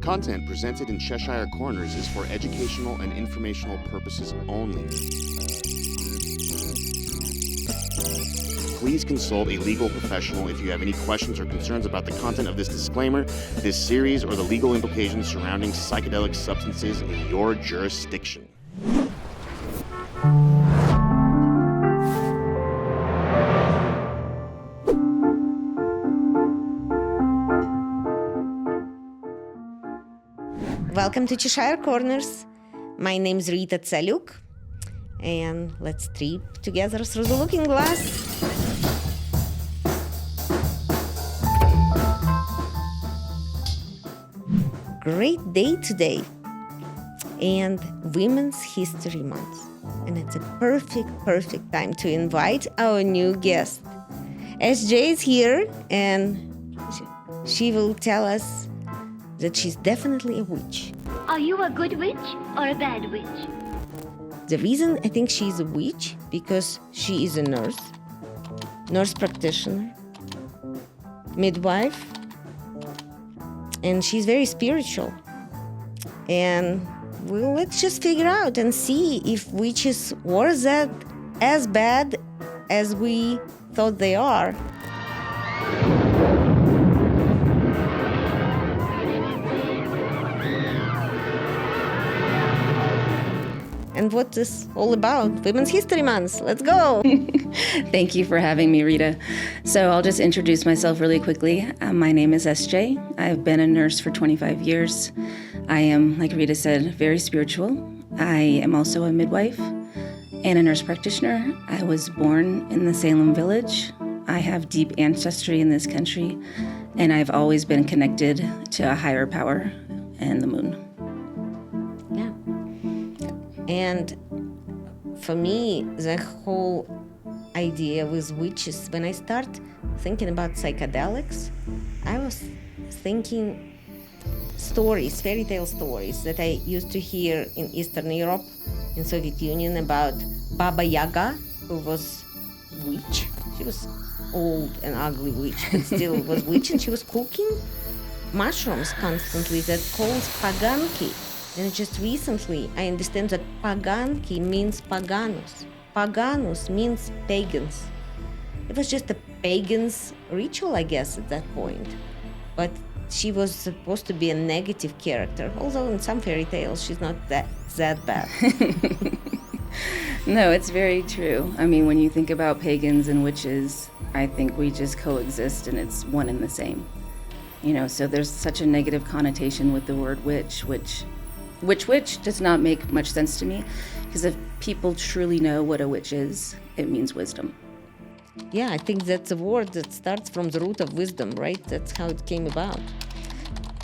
Content presented in Cheshire Corners is for educational and informational purposes only. Please consult a legal professional if you have any questions or concerns about the content of this disclaimer, this series, or the legal implications surrounding psychedelic substances in your jurisdiction. Welcome to Cheshire Corners. My name is Rita Tsalyuk, and let's trip together through the looking glass. Great day today, and Women's History Month, and it's a perfect time to invite our new guest. SJ is here, and she will tell us that she's definitely a witch. Are you a good witch or a bad witch? The reason I think she's a witch, because she is a nurse practitioner, midwife, and she's very spiritual. And well, let's just figure out and see if witches were that as bad as we thought they are. And what is all about? Women's History Month. Let's go. Thank you for having me, Rita. So I'll just introduce myself really quickly. My name is SJ. I've been a nurse for 25 years. I am, like Rita said, very spiritual. I am also a midwife and a nurse practitioner. I was born in the Salem village. I have deep ancestry in this country, and I've always been connected to a higher power and the moon. And for me, the whole idea with witches, when I start thinking about psychedelics, I was thinking stories, fairy tale stories that I used to hear in Eastern Europe, in Soviet Union, about Baba Yaga, who was witch. She was old and ugly witch, but still was witch, and she was cooking mushrooms constantly that called paganki. And just recently, I understand that paganki means paganus. Paganus means pagans. It was just a pagan's ritual, I guess, at that point. But she was supposed to be a negative character, although in some fairy tales, she's not that bad. No, it's very true. I mean, when you think about pagans and witches, I think we just coexist and it's one and the same. You know, so there's such a negative connotation with the word witch does not make much sense to me, because if people truly know what a witch is, it means wisdom. Yeah, I think that's a word that starts from the root of wisdom, right? That's how it came about.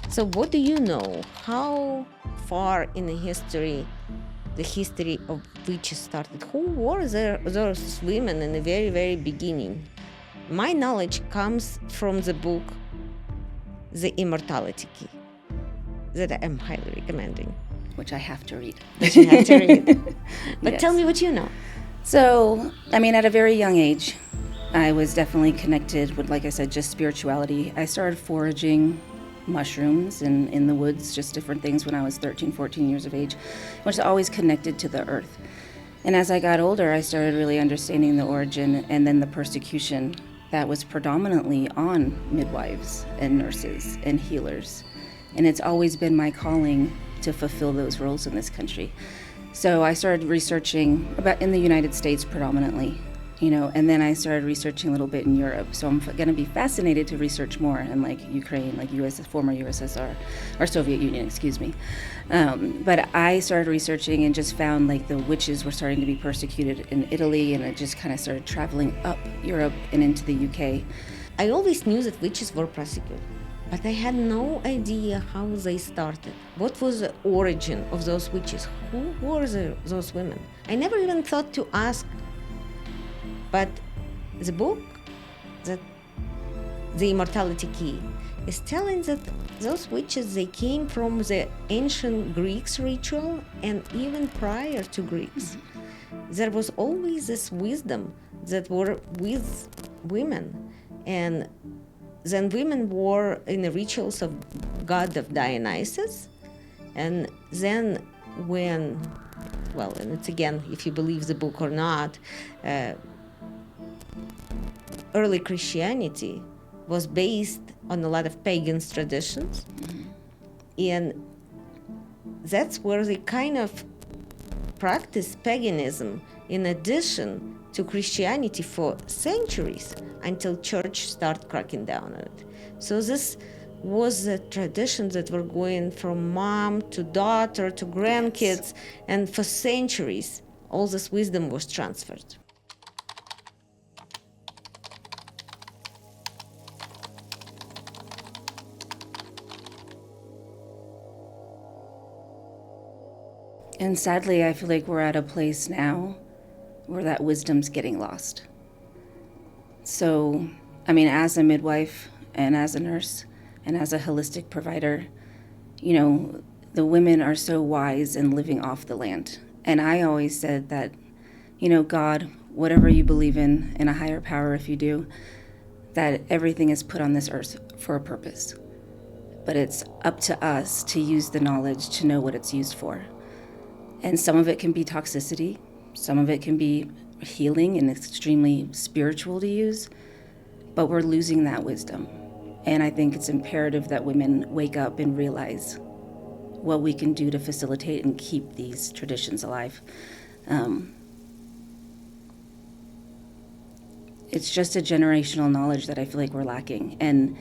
So what do you know? How far in the history of witches started? Who were those women in the very, very beginning? My knowledge comes from the book, The Immortality Key, that I am highly recommending. Which I have to read. But you have to read. But Yes. Tell me what you know. So, I mean, at a very young age, I was definitely connected with, like I said, just spirituality. I started foraging mushrooms in the woods, just different things when I was 13, 14 years of age. I was always connected to the earth. And as I got older, I started really understanding the origin and then the persecution that was predominantly on midwives and nurses and healers. And it's always been my calling to fulfill those roles in this country. So I started researching about in the United States predominantly, you know, and then I started researching a little bit in Europe. So I'm going to be fascinated to research more in like Ukraine, like former USSR, or Soviet Union, excuse me. But I started researching and just found like the witches were starting to be persecuted in Italy, and it just kind of started traveling up Europe and into the UK. I always knew that witches were persecuted, but I had no idea how they started. What was the origin of those witches? Who were those women? I never even thought to ask. But the book, The Immortality Key, is telling that those witches, they came from the ancient Greeks ritual, and even prior to Greeks. There was always this wisdom that were with women. And then women were in the rituals of god of Dionysus, and then when, well, and it's again, if you believe the book or not, early Christianity was based on a lot of pagan traditions, and that's where they kind of practiced paganism in addition to Christianity for centuries until church started cracking down on it. So this was a tradition that were going from mom to daughter to grandkids, and for centuries all this wisdom was transferred. And sadly, I feel like we're at a place now where that wisdom's getting lost. So, I mean, as a midwife and as a nurse and as a holistic provider, you know, the women are so wise in living off the land. And I always said that, you know, God, whatever you believe in a higher power, if you do, that everything is put on this earth for a purpose. But it's up to us to use the knowledge to know what it's used for. And some of it can be toxicity, some of it can be healing and extremely spiritual to use, but we're losing that wisdom. And I think it's imperative that women wake up and realize what we can do to facilitate and keep these traditions alive. It's just a generational knowledge that I feel like we're lacking. And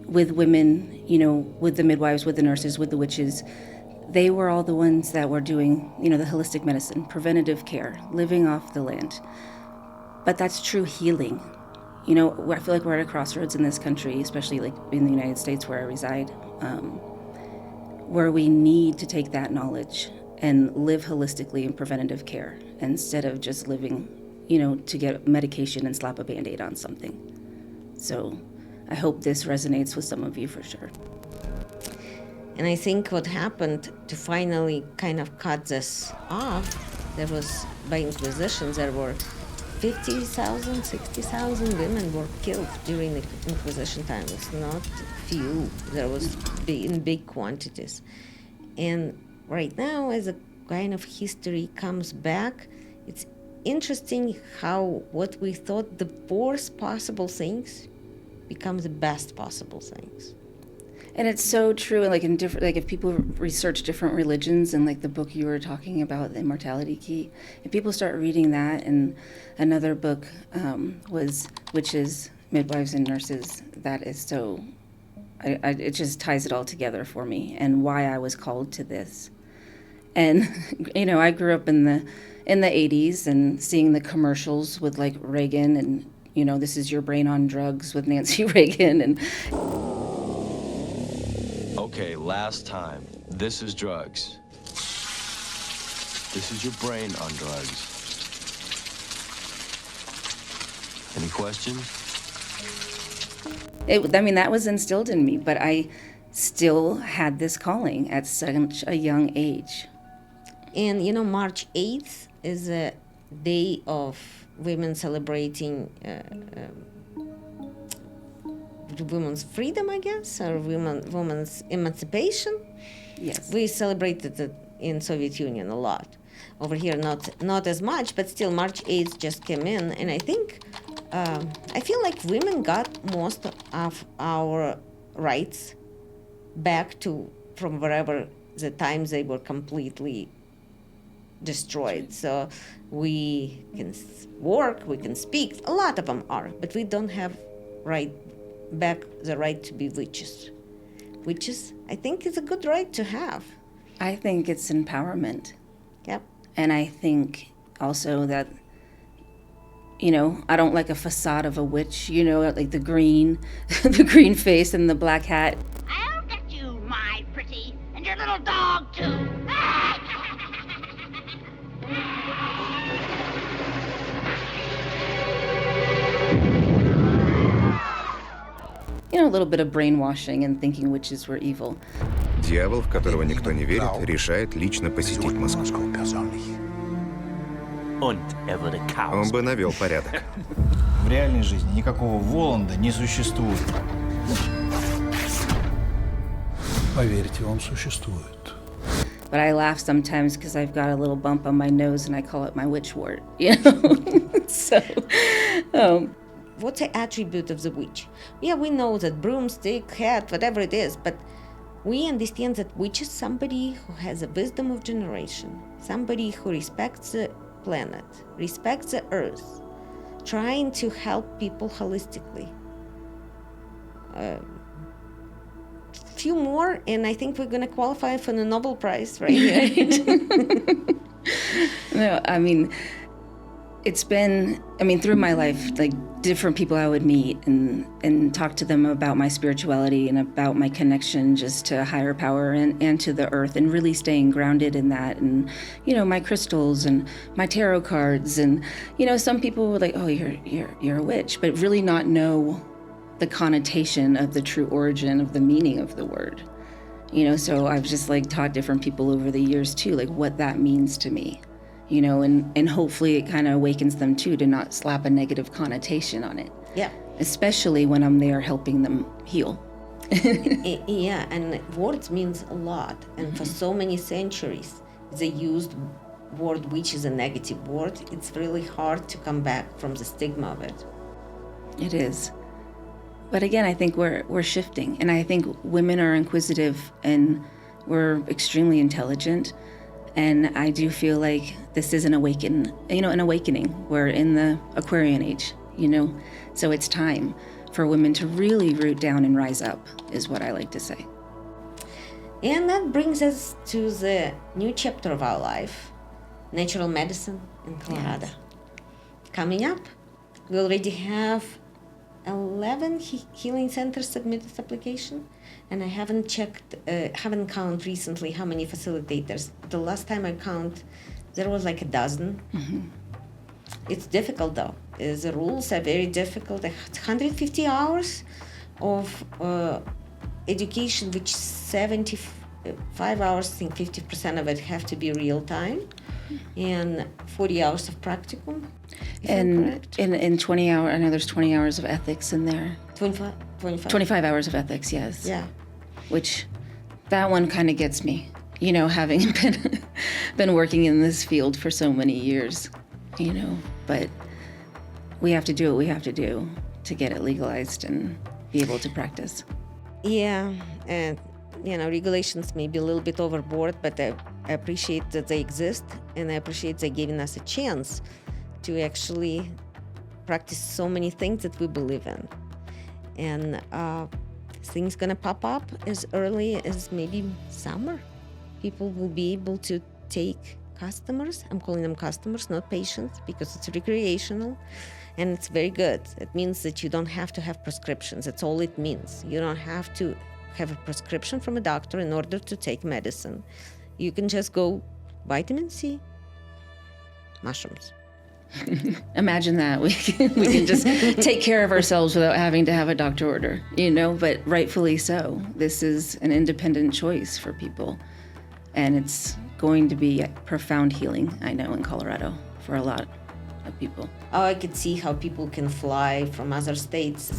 with women, you know, with the midwives, with the nurses, with the witches, they were all the ones that were doing, you know, the holistic medicine, preventative care, living off the land. But that's true healing. You know, I feel like we're at a crossroads in this country, especially like in the United States where I reside, where we need to take that knowledge and live holistically in preventative care instead of just living, you know, to get medication and slap a Band-Aid on something. So I hope this resonates with some of you for sure. And I think what happened to finally kind of cut this off, there was, by Inquisitions, there were 50,000, 60,000 women were killed during the Inquisition time. It's not few. There was in big quantities. And right now, as a kind of history comes back, it's interesting how what we thought the worst possible things become the best possible things. And it's so true, and like in different, like if people research different religions, and like the book you were talking about, The Immortality Key, if people start reading that, and another book was Witches, Midwives, and Nurses, that is so, it just ties it all together for me, and why I was called to this. And, you know, I grew up in the 80s, and seeing the commercials with like Reagan, and, you know, this is your brain on drugs with Nancy Reagan, and... Okay, last time. This is drugs. This is your brain on drugs. Any questions? I mean, that was instilled in me, but I still had this calling at such a young age. And, you know, March 8th is a day of women celebrating women's freedom, I guess, or women's emancipation. Yes. We celebrated it in Soviet Union a lot. Over here, not as much, but still March 8th just came in, and I think, I feel like women got most of our rights back from wherever the times they were completely destroyed. So we can work, we can speak, a lot of them are, but we don't have back the right to be witches. Witches, I think, is a good right to have. I think it's empowerment. Yep. And I think also that, you know, I don't like a facade of a witch, you know, like the green, the green face and the black hat. I'll get you, my pretty, and your little dog, too. You know, a little bit of brainwashing and thinking witches were evil. Дьявол, в которого никто не верит, решает лично посетить Москву. Он бы навел порядок. В реальной жизни никакого Воланда не существует. Поверьте, он существует. But I laugh sometimes because I've got a little bump on my nose and I call it my witch wart, you know? So, What's the attribute of the witch? Yeah, we know that broomstick, hat, whatever it is, but we understand that witch is somebody who has a wisdom of generation, somebody who respects the planet, respects the earth, trying to help people holistically. Few more, and I think we're going to qualify for the Nobel Prize right here. no, I mean, it's been, through my life, like different people I would meet and talk to them about my spirituality and about my connection just to higher power and to the earth, and really staying grounded in that, and, my crystals and my tarot cards. And, some people were like, oh, you're a witch, but really not know the connotation of the true origin of the meaning of the word. So I've just taught different people over the years too, what that means to me, and hopefully it kind of awakens them too to not slap a negative connotation on it. Yeah. Especially when I'm there helping them heal. Yeah, and words means a lot. And for so many centuries, they used word which is a negative word. It's really hard to come back from the stigma of it. It is. But again, I think we're shifting, and I think women are inquisitive and we're extremely intelligent, and I do feel like this is an awakening. We're in the Aquarian age, so it's time for women to really root down and rise up, is what I like to say. And that brings us to the new chapter of our life, natural medicine in Colorado. Yes. Coming up, we already have 11 healing centers submitted application, and I haven't haven't counted recently how many facilitators. The last time I count, there was like a dozen. Mm-hmm. It's difficult though. The rules are very difficult. 150 hours of education, which 75 hours, I think 50% of it have to be real time, and 40 hours of practicum. And in 20 hours, I know there's 20 hours of ethics in there. 25 hours of ethics, yes. Yeah. Which, that one kind of gets me, having been working in this field for so many years, but we have to do what we have to do to get it legalized and be able to practice. Yeah, and regulations may be a little bit overboard, but I appreciate that they exist, and I appreciate they giving us a chance to actually practice so many things that we believe in. And things gonna pop up as early as maybe summer. People will be able to take customers. I'm calling them customers, not patients, because it's recreational, and it's very good. It means that you don't have to have prescriptions. That's all it means. You don't have to have a prescription from a doctor in order to take medicine. You can just go vitamin C, mushrooms. Imagine that. We can just take care of ourselves without having to have a doctor order, but rightfully so. This is an independent choice for people, and it's going to be a profound healing, I know, in Colorado for a lot of people. Oh, I could see how people can fly from other states.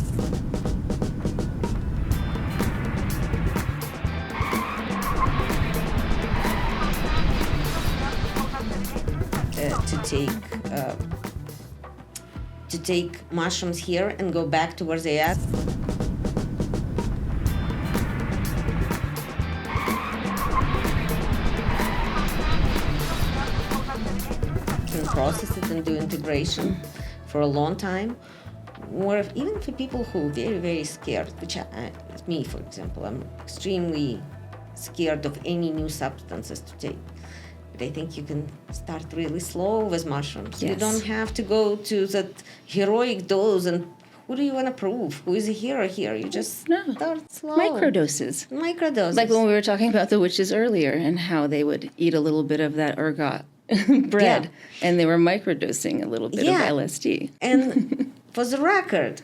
To take mushrooms here and go back to where they are. Can process it and do integration for a long time, or even for people who are very, very scared, which me, for example, I'm extremely scared of any new substances to take. But I think you can start really slow with mushrooms. Yes. You don't have to go to that heroic dose and who do you want to prove? Who is a hero here? You just start slow. Microdoses. Like when we were talking about the witches earlier and how they would eat a little bit of that ergot bread, and they were microdosing a little bit of LSD. And for the record,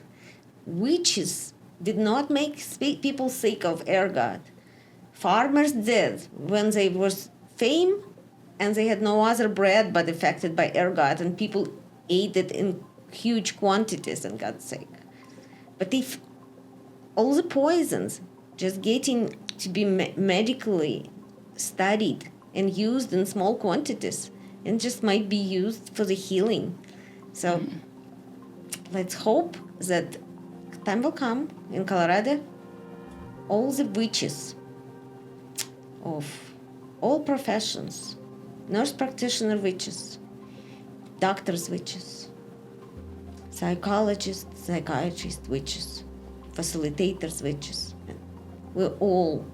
witches did not make people sick of ergot. Farmers did when they was fame and they had no other bread but affected by ergot, and people ate it in huge quantities, in God's sake. But if all the poisons just getting to be medically studied and used in small quantities, and just might be used for the healing. So let's hope that time will come in Colorado, all the witches of all professions, nurse practitioner witches, doctors witches, psychologists, psychiatrists witches, facilitators witches, we're all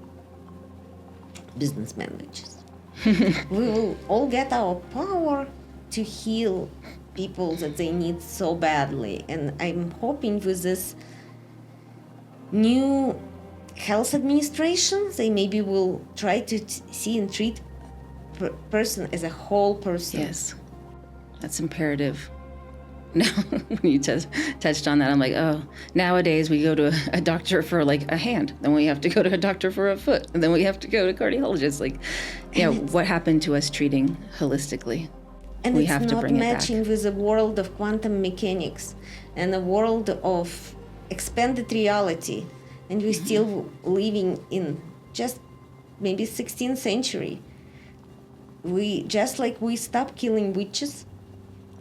businessmen witches. We will all get our power to heal people that they need so badly. And I'm hoping with this new health administration, they maybe will try to see and treat person as a whole person. Yes, that's imperative. Now, when you touched on that, I'm like, oh, nowadays we go to a doctor for like a hand, then we have to go to a doctor for a foot, and then we have to go to cardiologists. Like, yeah, what happened to us treating holistically? And we it's have to not bring it back. matching with the world of quantum mechanics and the world of expanded reality. And we're still living in just maybe 16th century. We stop killing witches,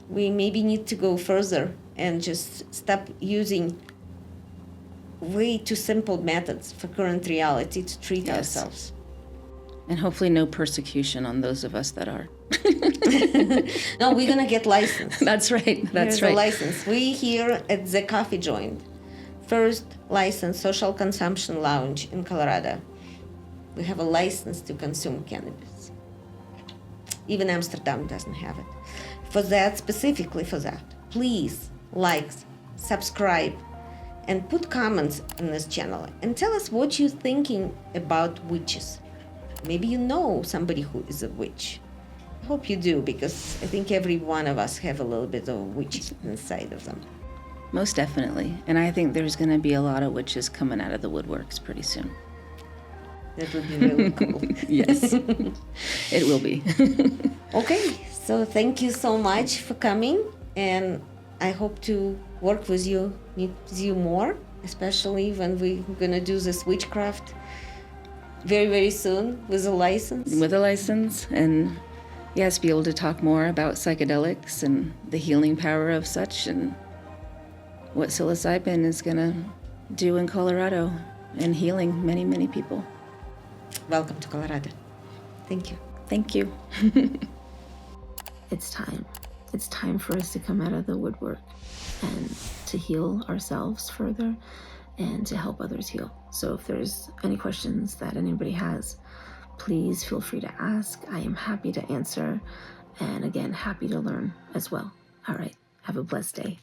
we maybe need to go further and just stop using way too simple methods for current reality to treat ourselves. And hopefully no persecution on those of us that are. No, we're gonna get licensed. That's right. That's Here's right. a license. We here at the Coffee Joint, first licensed social consumption lounge in Colorado. We have a license to consume cannabis. Even Amsterdam doesn't have it. For that, specifically for that, please like, subscribe, and put comments in this channel and tell us what you're thinking about witches. Maybe you know somebody who is a witch. I hope you do, because I think every one of us have a little bit of witch inside of them. Most definitely. And I think there's going to be a lot of witches coming out of the woodworks pretty soon. That would be really cool. Yes, it will be. Okay, so thank you so much for coming, and I hope to work with you, meet with you more, especially when we're gonna do this witchcraft very, very soon with a license. With a license, and yes, be able to talk more about psychedelics and the healing power of such, and what psilocybin is gonna do in Colorado and healing many, many people. Welcome to Colorado. Thank you. Thank you. It's time. It's time for us to come out of the woodwork and to heal ourselves further and to help others heal. So if there's any questions that anybody has, please feel free to ask. I am happy to answer, and again, happy to learn as well. All right, have a blessed day.